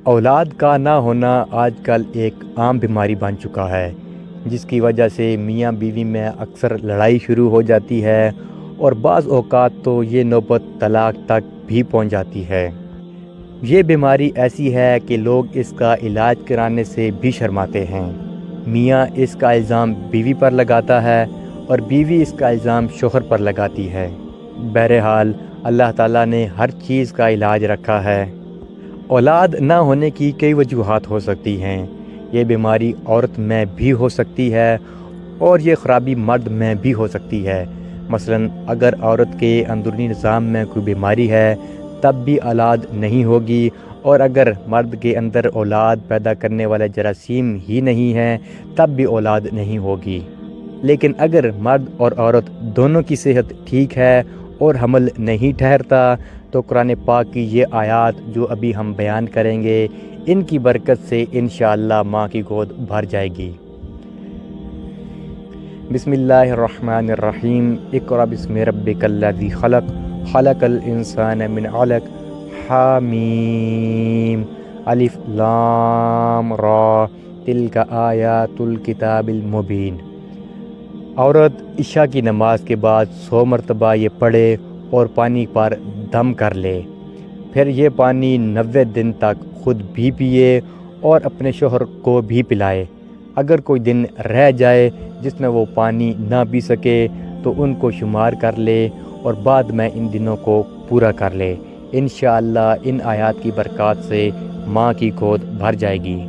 اولاد کا نہ ہونا آج کل ایک عام بیماری بن چکا ہے، جس کی وجہ سے میاں بیوی میں اکثر لڑائی شروع ہو جاتی ہے اور بعض اوقات تو یہ نوبت طلاق تک بھی پہنچ جاتی ہے۔ یہ بیماری ایسی ہے کہ لوگ اس کا علاج کرانے سے بھی شرماتے ہیں۔ میاں اس کا الزام بیوی پر لگاتا ہے اور بیوی اس کا الزام شوہر پر لگاتی ہے۔ بہرحال اللہ تعالیٰ نے ہر چیز کا علاج رکھا ہے۔ اولاد نہ ہونے کی کئی وجوہات ہو سکتی ہیں۔ یہ بیماری عورت میں بھی ہو سکتی ہے اور یہ خرابی مرد میں بھی ہو سکتی ہے۔ مثلاً اگر عورت کے اندرونی نظام میں کوئی بیماری ہے تب بھی اولاد نہیں ہوگی، اور اگر مرد کے اندر اولاد پیدا کرنے والے جراثیم ہی نہیں ہیں تب بھی اولاد نہیں ہوگی۔ لیکن اگر مرد اور عورت دونوں کی صحت ٹھیک ہے اور حمل نہیں ٹھہرتا تو قرآن پاک کی یہ آیات جو ابھی ہم بیان کریں گے، ان کی برکت سے انشاءاللہ ماں کی گود بھر جائے گی۔ بسم اللہ الرحمن الرحیم۔ اقرأ بسم ربک الذی خلق، خلق الانسان من علق، حامیم، الف لام را، تلک آیات الکتاب المبین۔ عورت عشاء کی نماز کے بعد 100 مرتبہ یہ پڑھے اور پانی پر دم کر لے، پھر یہ پانی 90 دن تک خود بھی پیے اور اپنے شوہر کو بھی پلائے۔ اگر کوئی دن رہ جائے جس میں وہ پانی نہ پی سکے تو ان کو شمار کر لے اور بعد میں ان دنوں کو پورا کر لے۔ انشاءاللہ ان آیات کی برکات سے ماں کی گود بھر جائے گی۔